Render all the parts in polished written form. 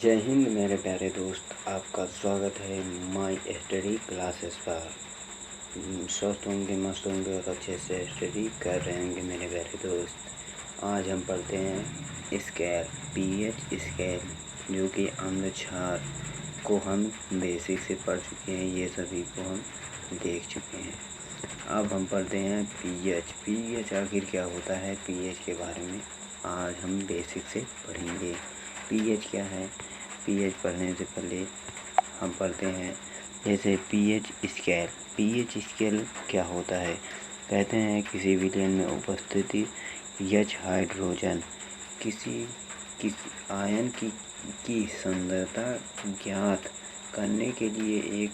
जय हिंद मेरे प्यारे दोस्त, आपका स्वागत है माय स्टडी क्लासेस पर। स्वस्थ होंगे, मस्त होंगे और अच्छे से स्टडी कर रहे होंगे मेरे प्यारे दोस्त। आज हम पढ़ते हैं स्केल, पीएच स्केल, जो कि अम्ल क्षार को हम बेसिक से पढ़ चुके हैं, ये सभी को हम देख चुके हैं। अब हम पढ़ते हैं पीएच। पीएच आखिर क्या होता है, पीएच के बारे में आज हम बेसिक से पढ़ेंगे। पीएच क्या है, पीएच पढ़ने से पहले हम पढ़ते हैं जैसे पीएच स्केल। पीएच स्केल क्या होता है, कहते हैं किसी विलयन में उपस्थिति एच हाइड्रोजन किसी आयन की सांद्रता ज्ञात करने के लिए एक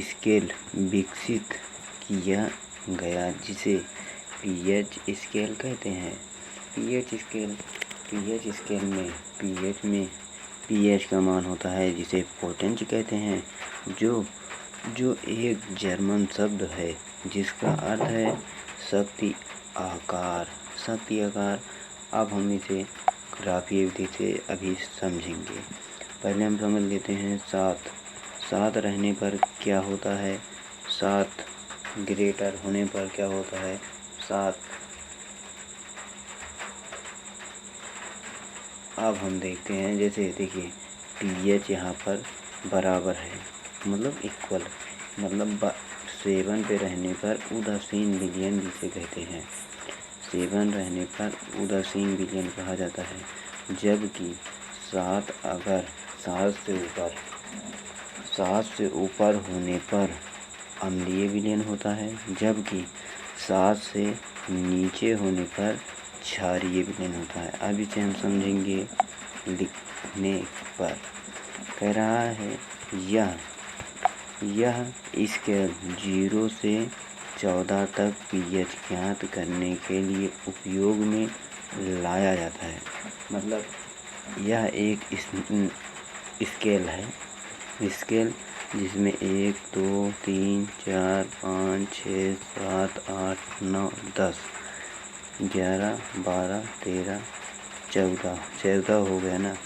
स्केल विकसित किया गया, जिसे पीएच स्केल कहते हैं। पीएच स्केल में पीएच का मान होता है, जिसे पोटेंस कहते हैं, जो एक जर्मन शब्द है जिसका अर्थ है शक्ति आकार। अब हम इसे ग्राफीय विधि से अभी समझेंगे। पहले हम समझ लेते हैं सात रहने पर क्या होता है, 7 ग्रेटर होने पर क्या होता है, 7। अब हम देखते हैं, जैसे देखिए पीएच यहाँ पर बराबर है, मतलब इक्वल, मतलब 7 पे रहने पर उदासीन विलयन जिसे कहते हैं। 7 रहने पर उदासीन विलयन कहा जाता है, जबकि 7 अगर 7 से ऊपर होने पर अम्लीय विलयन होता है, जबकि 7 से नीचे होने पर क्षारीय विलयन होता है। अब इसे हम समझेंगे लिखने पर। कह रहा है यह स्केल 0 से 14 तक पीएच ज्ञात करने के लिए उपयोग में लाया जाता है। मतलब यह एक स्केल है, जिसमें 1 2 3 4 5 6 7 8 9 10 11 12 13 14 हो गया ना।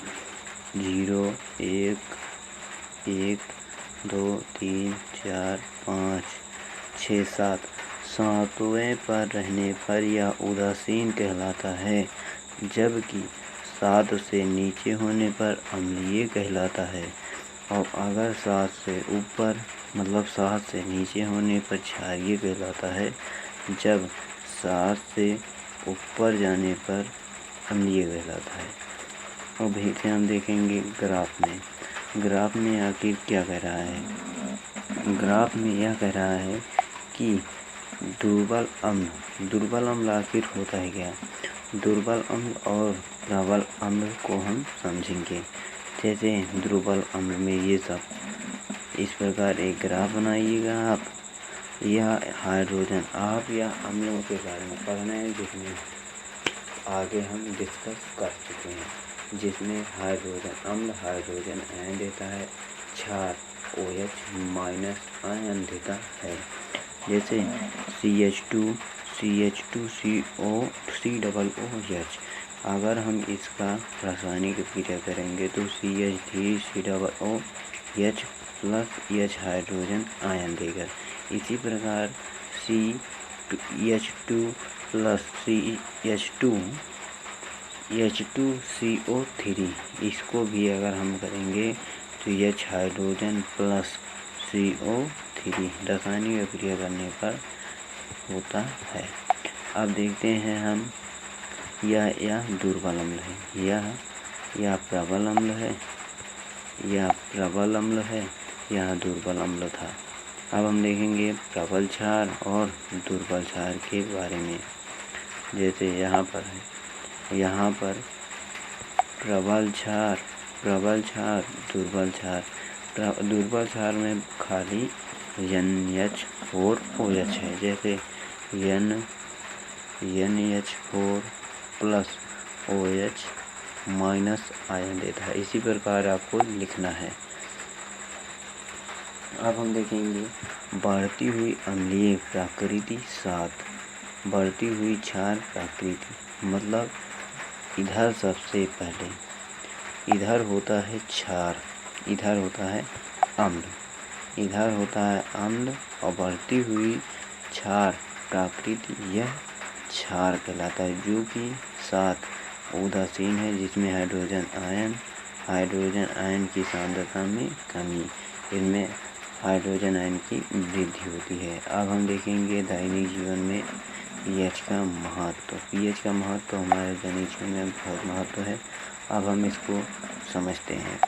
0 1 1 2 3 4 5 6 7 सातवें पर रहने पर यह उदासीन कहलाता है, जबकि 7 से नीचे होने पर अम्लीय कहलाता है। और अगर 7 से ऊपर, मतलब 7 से नीचे होने पर क्षारीय कहलाता है, जब 7 से ऊपर जाने पर अम्लीय कहलाता है। अब इसे हम देखेंगे ग्राफ में आखिर क्या कह रहा है। ग्राफ में यह कह रहा है कि दुर्बल अम्ल आखिर होता है क्या। दुर्बल अम्ल और प्रबल अम्ल को हम समझेंगे। जैसे दुर्बल अम्ल में ये सब इस प्रकार एक ग्राफ बनाइएगा आप। यह हाइड्रोजन, आप या अम्लों के बारे में पढ़ना है, जिसमें आगे हम डिस्कस कर चुके हैं, जिसमें हाइड्रोजन आयन देता है, क्षार OH- आयन देता है। जैसे CH2COOH, अगर हम इसका रासायनिक क्रिया करेंगे तो CH3COOH plus H hydrogen ion देगा। इसी प्रकार CH2 प्लस H2CO3, इसको भी अगर हम करेंगे तो H हाइड्रोजन प्लस CO3 रासायनिक क्रिया करने पर होता है। अब देखते हैं हम, यह दुर्बल अम्ल है, यह प्रबल अम्ल है, यह दुर्बल अम्ल था। अब हम देखेंगे प्रबल क्षार और दुर्बल क्षार के बारे में। जैसे यहाँ पर प्रबल क्षार, दुर्बल क्षार में खाली NH4OH है। जैसे NH4 plus OH minus ion देता है। इसी प्रकार आपको लिखना है। अब हम देखेंगे बढ़ती हुई अम्लीय प्रकृति 7। बढ़ती हुई क्षार प्रकृति, मतलब इधर सबसे पहले इधर होता है क्षार, इधर होता है अम्ल, इधर होता है अम्ल और बढ़ती हुई क्षार प्रकृति यह क्षार कहलाता है, जो कि 7 उदासीन है, जिसमें हाइड्रोजन आयन की सांद्रता में कमी, इनमें हाइड्रोजन आयन की वृद्धि होती है। अब हम देखेंगे दैनिक जीवन में पीएच का महत्व। पीएच का महत्व हमारे दैनिक जीवन में बहुत महत्व है। अब हम इसको समझते हैं।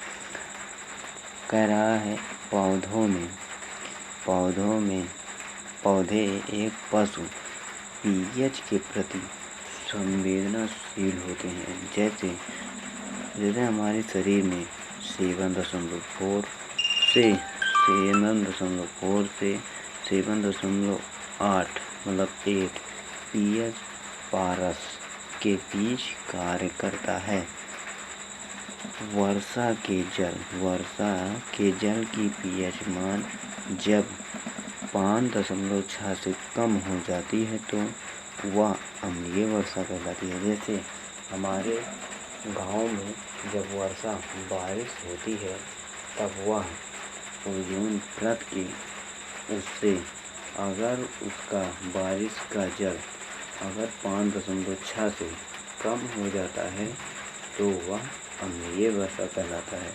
कह रहा है पौधे एक पशु पीएच के प्रति संवेदनशील होते हैं। जैसे हमारे शरीर में 7.4 से 7.8 मतलब 8 पीएच पारस के बीच कार्य करता है। वर्षा के जल की पीएच मान जब 5.6 से कम हो जाती है तो वह अम्लीय वर्षा कहलाती है। जैसे हमारे गांव में जब बारिश होती है तब वह ओजोन परत की उससे अगर उसका बारिश का जल अगर 5.6 से कम हो जाता है तो वह अम्लीय वर्षा कहलाता है।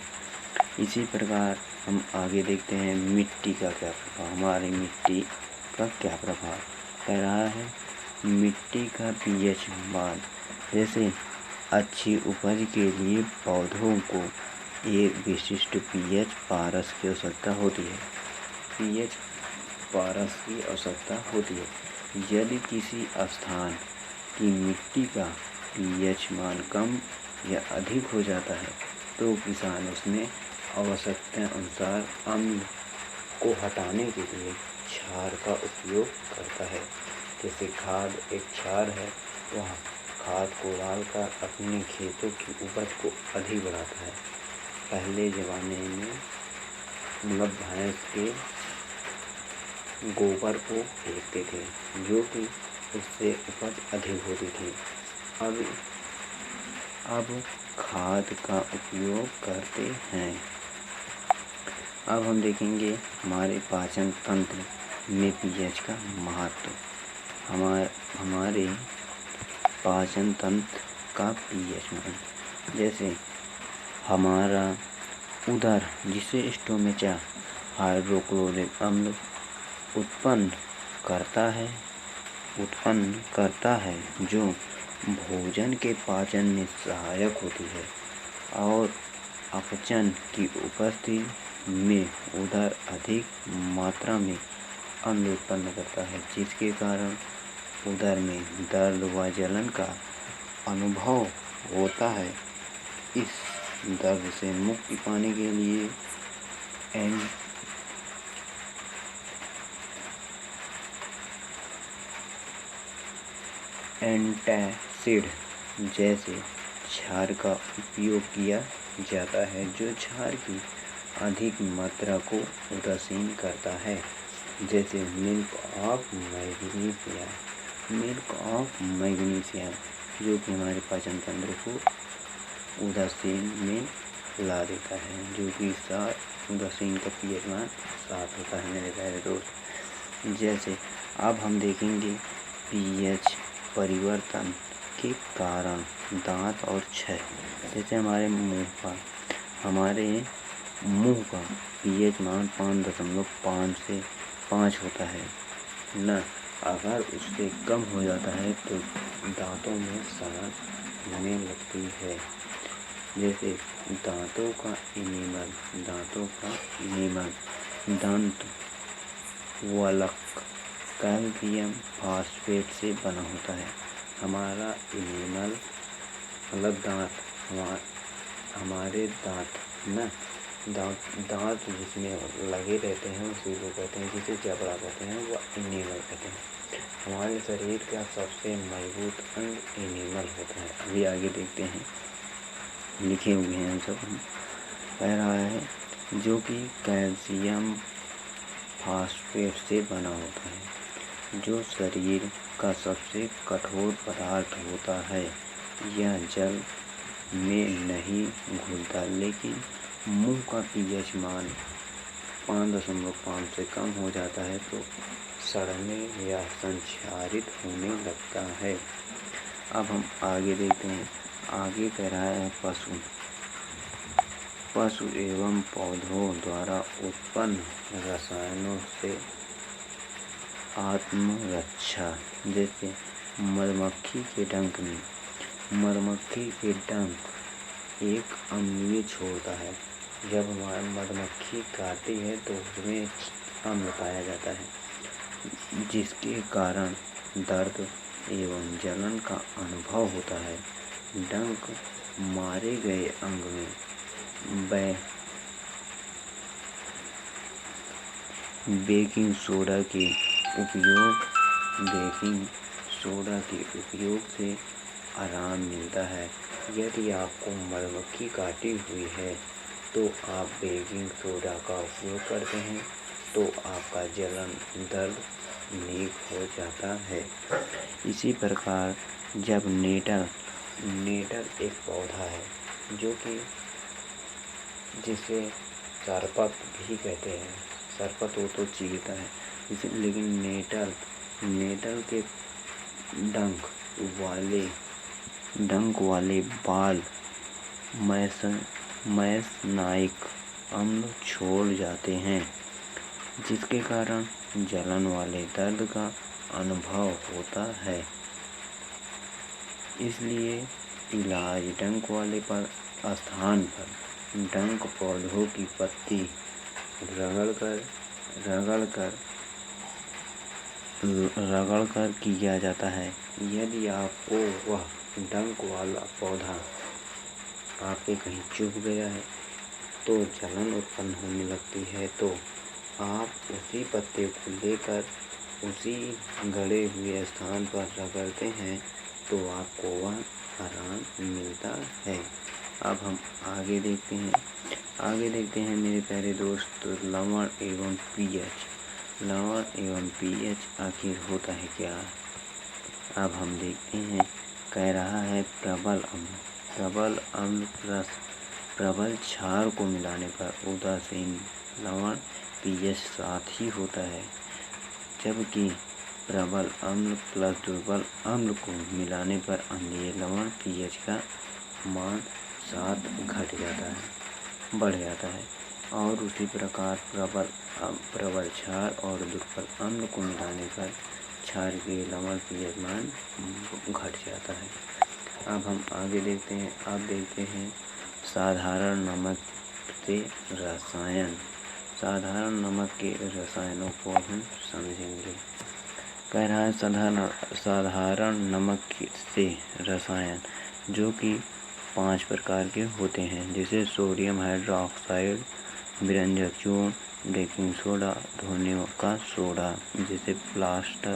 इसी प्रकार हम आगे देखते हैं मिट्टी का क्या प्रभाव, हमारी मिट्टी का क्या प्रभाव। कह रहा है मिट्टी का पीएच मान, जैसे अच्छी उपज के लिए पौधों को एक विशिष्ट पीएच पारस की आवश्यकता होती है। पीएच पारस की आवश्यकता होती है। यदि किसी स्थान की मिट्टी का पीएच मान कम या अधिक हो जाता है तो किसान उसमें आवश्यकता अनुसार अम्ल को हटाने के लिए क्षार का उपयोग करता है। जैसे खाद एक क्षार है, वह खाद को डालकर अपने खेतों की उपज को अधिक बढ़ाता है। पहले ज़माने में मतलब भैंस के गोबर को फेंकते थे, जो कि उससे उपज अधिक होती थी। अब खाद का उपयोग करते हैं। अब हम देखेंगे हमारे पाचन तंत्र में पीएच का महत्व। हमारे पाचन तंत्र का पीएच मान, जैसे हमारा उदर जिसे स्टोमेचा हाइड्रोक्लोरिक अम्ल उत्पन्न करता है जो भोजन के पाचन में सहायक होती है, और अपचन की उपस्थिति में उदर अधिक मात्रा में अम्ल उत्पन्न करता है, जिसके कारण उदर में दर्द व जलन का अनुभव होता है। इस दर्द से मुक्ति पाने के लिए एंटासिड जैसे क्षार का उपयोग किया जाता है, जो क्षार की अधिक मात्रा को उदासीन करता है। जैसे मिल्क ऑफ मैग्नीशिया जो कि हमारे पाचन तंत्र को उदासीन में ला देता है, जो कि 7 उदासीन का पीएच मान 7 होता है मेरे प्यारे दोस्त। जैसे अब हम देखेंगे पीएच परिवर्तन के कारण दांत और क्षय। जैसे हमारे मुंह का पीएच मान 5.5 से 5 होता है न, अगर उससे कम हो जाता है तो दांतों में समस्या होने लगती है। जैसे दांतों का इनेमल दंत वलक कैल्शियम फास्फेट से बना होता है। हमारा इनेमल मतलब दांत, हमारे दांत जिसमें लगे रहते हैं उसी को कहते हैं, जिसे जबड़ा कहते हैं, वह इनेमल कहते हैं। हमारे शरीर का सबसे मजबूत अंग इनेमल होता है। अभी आगे देखते हैं, लिखे हुए हैं हम सब। कह रहा है जो कि कैल्शियम फास्फेट से बना होता है, जो शरीर का सबसे कठोर पदार्थ होता है। यह जल में नहीं घुलता, लेकिन मुंह का पीएच मान 5.5 से कम हो जाता है तो सड़ने या संक्षारित होने लगता है। अब हम आगे देखते हैं। आगे कह रहा है पशु एवं पौधों द्वारा उत्पन्न रसायनों से आत्मरक्षा। जैसे मधुमक्खी के डंक में मधुमक्खी के डंक एक अम्लीय छोड़ता है। जब हमारी मधुमक्खी काटती है तो उसमें अम्ल पाया जाता है, जिसके कारण दर्द एवं जलन का अनुभव होता है। डंक मारे गए अंग में बेकिंग सोडा के उपयोग से आराम मिलता है। यदि आपको मधुमक्खी काटी हुई है तो आप बेकिंग सोडा का उपयोग करते हैं तो आपका जलन दर्द ठीक हो जाता है। इसी प्रकार जब नेटल एक पौधा है जो कि जिसे सरपत भी कहते हैं। सरपत वो तो चीरता है, लेकिन नेटल के डंक वाले बाल मैसनाइक अम्ल छोड़ जाते हैं, जिसके कारण जलन वाले दर्द का अनुभव होता है। इसलिए इलाज डंक वाले स्थान पर डंक पौधों की पत्ती रगड़ कर किया जाता है। यदि आपको वह डंक वाला पौधा आपके कहीं चुभ गया है तो जलन उत्पन्न होने लगती है, तो आप उसी पत्ते को लेकर उसी गड़े हुए स्थान पर रगड़ते हैं तो आपको वह आराम मिलता है। अब हम आगे देखते हैं मेरे प्यारे दोस्त, लवण एवं पीएच आखिर होता है क्या। अब हम देखते हैं। कह रहा है प्रबल अम्ल प्लस प्रबल क्षार को मिलाने पर उदासीन लवण पीएच 7 ही होता है, जबकि प्रबल अम्ल प्लस दुर्बल अम्ल को मिलाने पर अम्लीय लवण पीएच का मान 7 बढ़ जाता है। और उसी प्रकार प्रबल क्षार और दुर्बल अम्ल को मिलाने पर क्षारीय लवण पीएच मान घट जाता है। अब हम आगे देखते हैं। अब देखते हैं साधारण नमक से रसायन। साधारण नमक के रसायनों को हम समझेंगे। कह रहा है साधारण नमक से रसायन जो कि 5 प्रकार के होते हैं, जैसे सोडियम हाइड्रोक्साइड, विरंजक चूर्ण, बेकिंग सोडा, धोने का सोडा, जैसे प्लास्टर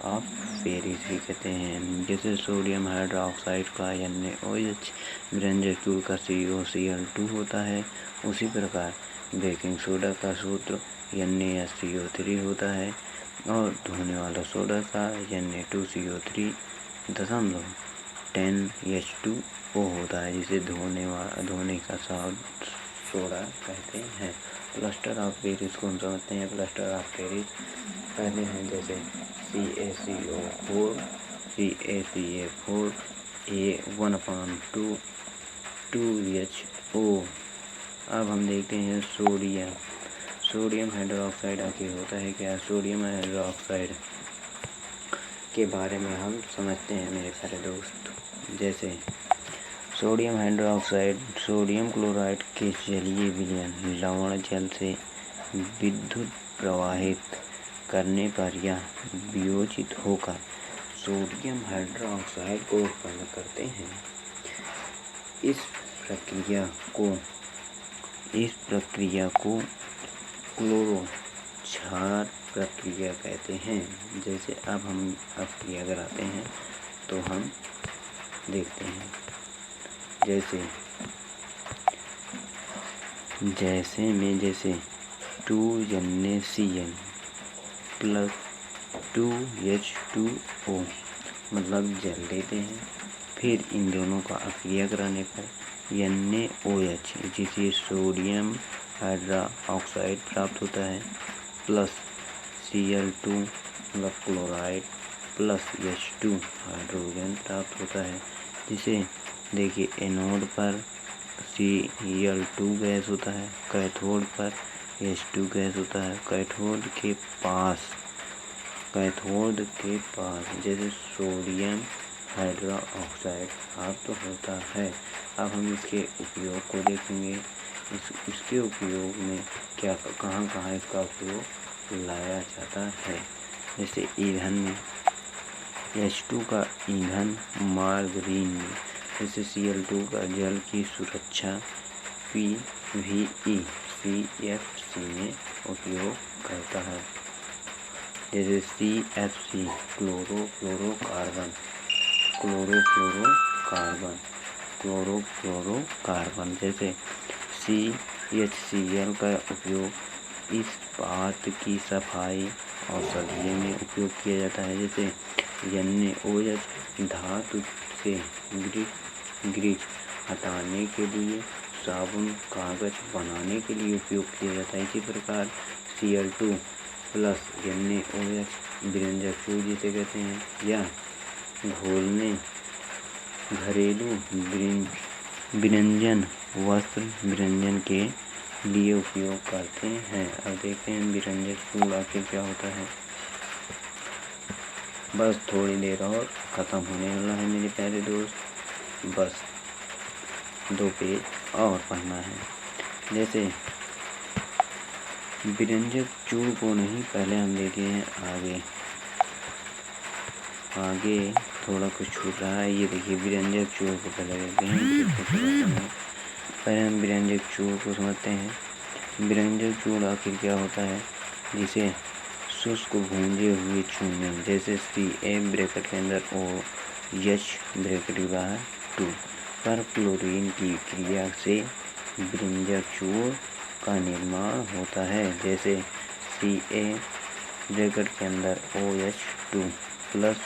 ऑफ पेरिस भी कहते हैं। जैसे सोडियम हाइड्रोक्साइड का NaOH, विरंजक चूर्ण का COCl2 होता है। उसी प्रकार बेकिंग सोडा का सूत्र NaSCO3 होता है और धोने वाला सोडा का Na2CO3 10H2O होता है, जिसे धोने का सोडा कहते हैं। प्लास्टर ऑफ पेरिस को हम समझते हैं। प्लास्टर ऑफ पेरिस कहते हैं जैसे CaCO4 A1/2 2HO। अब हम देखते हैं सोडियम हाइड्रोक्साइड आखिर होता है क्या। सोडियम हाइड्रोक्साइड के बारे में हम समझते हैं मेरे प्यारे दोस्त। जैसे सोडियम हाइड्रोक्साइड सोडियम क्लोराइड के जलीय विलयन लवण जल से विद्युत प्रवाहित करने पर यह वियोजित होकर सोडियम हाइड्रोक्साइड को उत्पन्न करते हैं। इस प्रक्रिया को क्लोरो क्षार प्रक्रिया कहते हैं। जैसे अब हम क्रिया कराते हैं तो हम देखते हैं। जैसे 2 NaCl प्लस H2O मतलब जल देते हैं। फिर इन दोनों का अक्रिया कराने पर NaOH जिसे सोडियम हाइड्रोक्साइड प्राप्त होता है प्लस Cl2 मतलब क्लोराइड प्लस H2 हाइड्रोजन प्राप्त होता है, जिसे देखिए एनोड पर Cl2 गैस होता है, कैथोड पर H2 गैस होता है। कैथोड के पास जैसे सोडियम हाइड्रोक्साइड प्राप्त होता है। अब हम इसके उपयोग को देखेंगे। इसके उपयोग में कहाँ इसका उपयोग लाया जाता है। जैसे ईंधन में H2 का ईंधन मार्गरीन में, जैसे Cl2 का जल की सुरक्षा PVE CFC में उपयोग करता है। जैसे CFC क्लोरोफ्लोरोकार्बन, जैसे CHCl का उपयोग इस्पात की सफाई औषधीय में उपयोग किया जाता है। जैसे NaOH धातु से ग्रीस हटाने के लिए, साबुन कागज बनाने के लिए उपयोग किया जाता है। इसी प्रकार Cl2 प्लस NaOH विरंजक चूर्ण जिसे कहते हैं, या घोलने घरेलू विरंजन वस्त्र विरंजन के लिए उपयोग करते हैं। अब देखते हैं विरंजक चूर्ण आखिर क्या होता है। बस थोड़ी देर और ख़त्म होने वाला है मेरे प्यारे दोस्त, बस 2 पेज और पढ़ना है। जैसे विरंजक चूर्ण को नहीं, पहले हम देखते हैं आगे थोड़ा कुछ छूट रहा है। ये देखिए विरंजक चूर्ण को पहले देखते हैं। पहले हम विरंजक चूर्ण को समझते हैं। विरंजक चूर्ण आखिर क्या होता है, जिसे शुष्क भूंजे हुए चूने जैसे Ca ब्रैकेट के अंदर OH ब्रैकेट के बाहर 2 पर क्लोरीन की क्रिया से विरंजक चूर्ण का निर्माण होता है। जैसे Ca ब्रैकेट के अंदर OH2 प्लस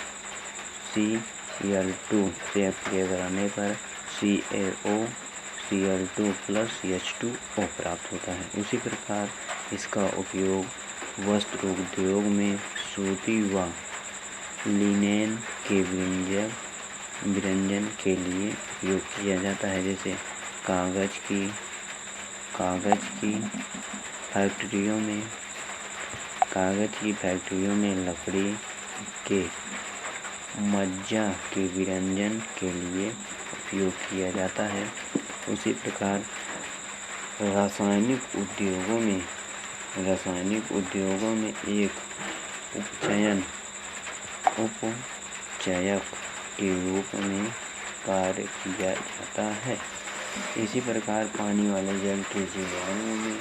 Cl2 से अक्रिया कराने पर CaOCl2 प्लस H2O प्राप्त होता है। उसी प्रकार इसका उपयोग वस्त्र उद्योग में सूती व लिनेन के विरंजन के लिए उपयोग किया जाता है। जैसे कागज की फैक्ट्रियों में लकड़ी के मज्जा के विरंजन के लिए उपयोग किया जाता है। उसी प्रकार रासायनिक उद्योगों में एक उपचयक के रूप में कार्य किया जाता है। इसी प्रकार पानी वाले जल के जीवाणुओं में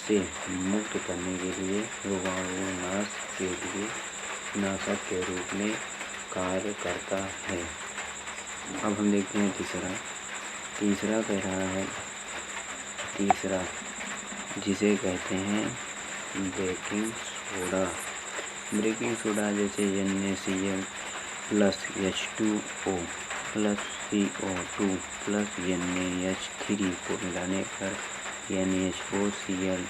से मुक्त करने के लिए नाशक के रूप में कार्य करता है। अब हम देखते हैं तीसरा कह रहा है, जिसे कहते हैं ब्रेकिंग सोडा जैसे NaCl plus H2O plus CO2 plus NaH3 को मिलाने पर NaHOCl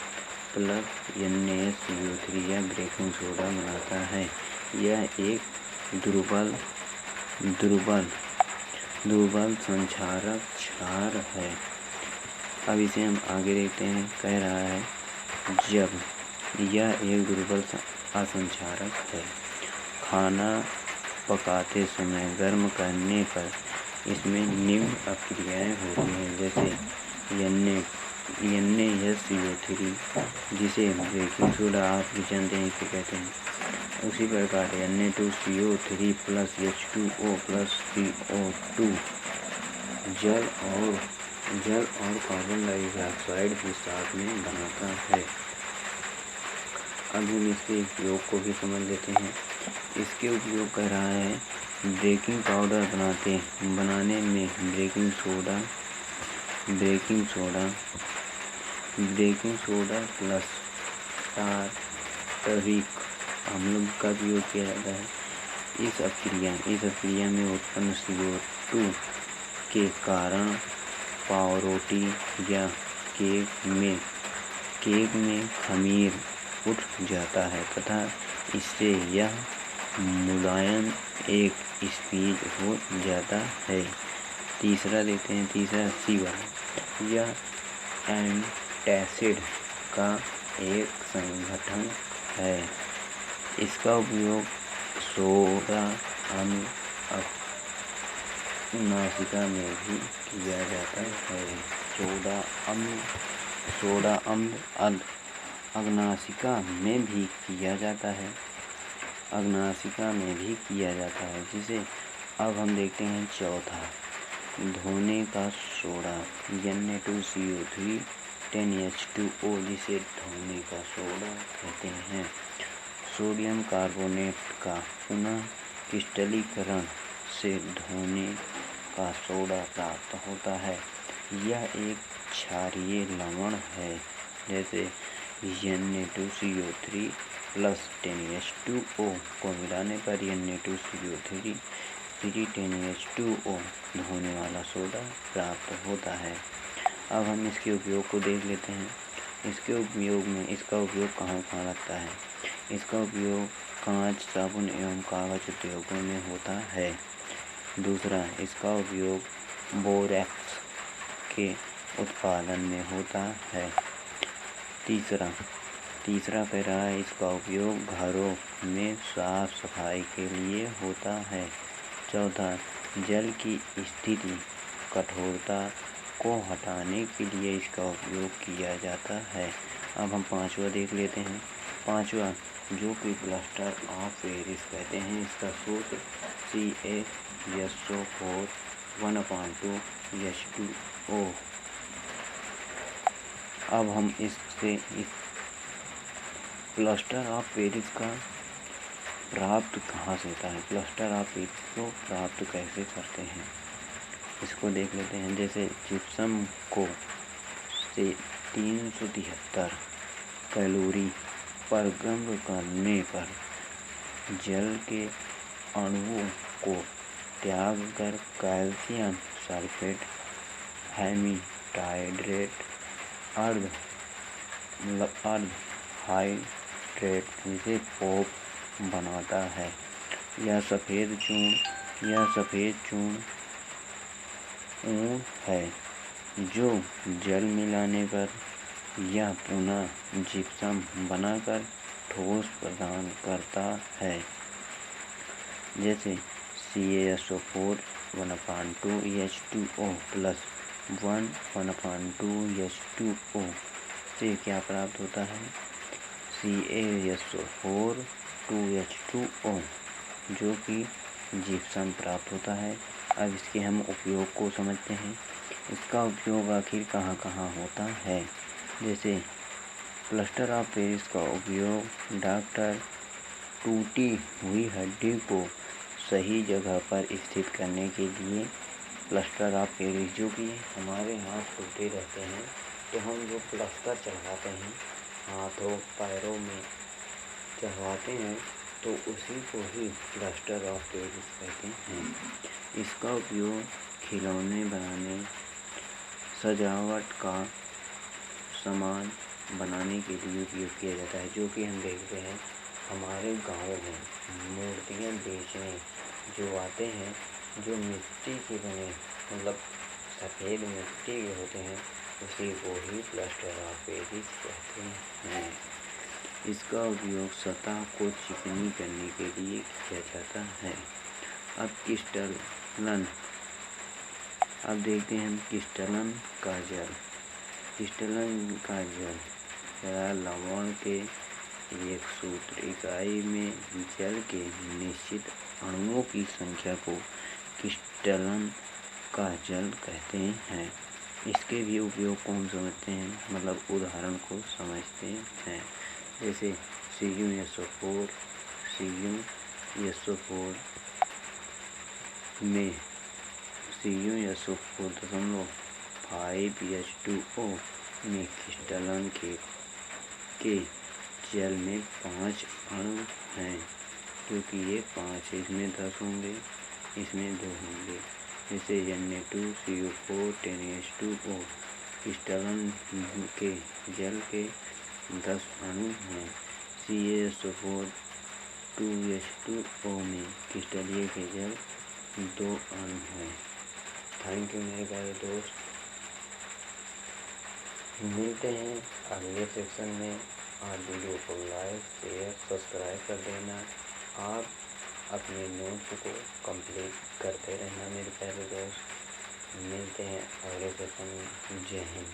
प्लस NaSCO3 या ब्रेकिंग सोडा बनाता है। यह एक दुर्बल संक्षारक क्षार है। अब इसे हम आगे देखते हैं। कह रहा है जब यह एक दुर्बल असंक्षारक है, खाना पकाते समय गर्म करने पर इसमें निम्न अक्रियाएँ होती हैं। जैसे NaSCO3 जिसे ब्रेकिंग सोडा आप भी जानते हैं इसे कहते हैं। उसी प्रकार Na2CO3 plus H2O plus CO2 जल और कार्बन डाइऑक्साइड के साथ में बनाता है। अब हम इसके उपयोग को भी समझ लेते हैं। इसके उपयोग कर रहा है बेकिंग पाउडर बनाने में बेकिंग सोडा प्लस टार्टरिक अम्ल का उपयोग किया जाता है। इस अभिक्रिया में उत्पन्न CO2 के कारण पावरोटी या केक में खमीर उठ जाता है तथा इससे यह मुलायम एक स्पंज हो जाता है। तीसरा देखते हैं, तीसरा C वाला। यह एंटासिड का एक संगठन है। इसका उपयोग सोडा अम्ल अग्नाशिका में भी किया जाता है। सोडा अम्ल अग्नाशिका में भी किया जाता है। जिसे अब हम देखते हैं चौथा, धोने का सोडा Na2CO3 10H2O, जिसे धोने का सोडा कहते हैं। सोडियम कार्बोनेट का पुनः क्रिस्टलीकरण से धोने का सोडा प्राप्त होता है। यह एक क्षारीय लवण है। जैसे Na2CO3 प्लस 10H2O को मिलाने पर Na2CO3 10H2O धोने वाला सोडा प्राप्त होता है। अब हम इसके उपयोग को देख लेते हैं। इसका उपयोग कहाँ लगता है। इसका उपयोग कांच, साबुन एवं कागज उद्योगों में होता है। दूसरा, इसका उपयोग बोरेक्स के उत्पादन में होता है। तीसरा कह रहा है, इसका उपयोग घरों में साफ सफाई के लिए होता है। चौथा, जल की स्थिति कठोरता को हटाने के लिए इसका उपयोग किया जाता है। अब हम पांचवा देख लेते हैं। पांचवा, जो कि प्लास्टर ऑफ पेरिस कहते हैं, इसका सूत्र CaSO4 1/2H2O। अब हम इस प्लास्टर ऑफ पेरिस का प्राप्त कहाँ से होता है, प्लास्टर ऑफ पेरिस को प्राप्त कैसे करते हैं, इसको देख लेते हैं। जैसे जिप्सम को से 373 कैलोरी पर गर्म करने पर जल के अणुओं को त्याग कर कैल्शियम सल्फेट हेमीटाइड्रेट अर्ध हाइड्रेट जिसे पोप बनाता है। यह सफ़ेद चूर्ण है जो जल मिलाने पर यह पुनः जिप्सम बनाकर ठोस प्रदान करता है। जैसे CaSO4 1/2H2O प्लस 1/2H2O से क्या प्राप्त होता है, CaSO4 2H2O, जो कि जिप्सम प्राप्त होता है। अब इसके हम उपयोग को समझते हैं। इसका उपयोग आखिर कहाँ होता है। जैसे प्लास्टर ऑफ पेरिस का उपयोग डॉक्टर टूटी हुई हड्डी को सही जगह पर स्थित करने के लिए प्लास्टर ऑफ पेरिस, जो कि हमारे हाथ टूटे रहते हैं तो हम जो प्लास्टर चढ़वाते हैं, हाथों पैरों में चढ़वाते हैं, तो उसी को ही प्लास्टर ऑफ पेरिस कहते हैं। इसका उपयोग खिलौने बनाने, सजावट का सामान बनाने के लिए उपयोग किया जाता है। जो कि हम देखते हैं हमारे गाँव में मूर्तियाँ बेचने जो आते हैं, जो मिट्टी के बने, मतलब सफ़ेद मिट्टी के होते हैं, उसी को ही प्लास्टर ऑफ पेरिस कहते हैं। इसका उपयोग सतह को चिकनी करने के लिए किया जाता है। अब क्रिस्टलन, अब देखते हैं हम क्रिस्टलन का जल। लवण के एक सूत्र इकाई में जल के निश्चित अणुओं की संख्या को क्रिस्टलन का जल कहते हैं। इसके भी उपयोग को हम समझते हैं, मतलब उदाहरण को समझते हैं। जैसे CuSO4 में CuSO4.5H2O में क्रिस्टलन के जल में 5 अणु हैं, क्योंकि ये 5 है, इसमें 10 होंगे, इसमें 2 होंगे। जैसे Na2CO4 10H2O क्रिस्टलन के जल के 10 अणु हैं। CaSO4 2H2O में क्रिस्टलीय के जल 2 अणु हैं। थैंक यू मेरे प्यारे दोस्त, मिलते हैं अगले सेक्शन में। आप वीडियो को लाइक शेयर सब्सक्राइब कर देना। आप अपने नोट्स को कंप्लीट करते रहना मेरे प्यारे दोस्त। मिलते हैं अगले सेक्शन में। जय हिंद।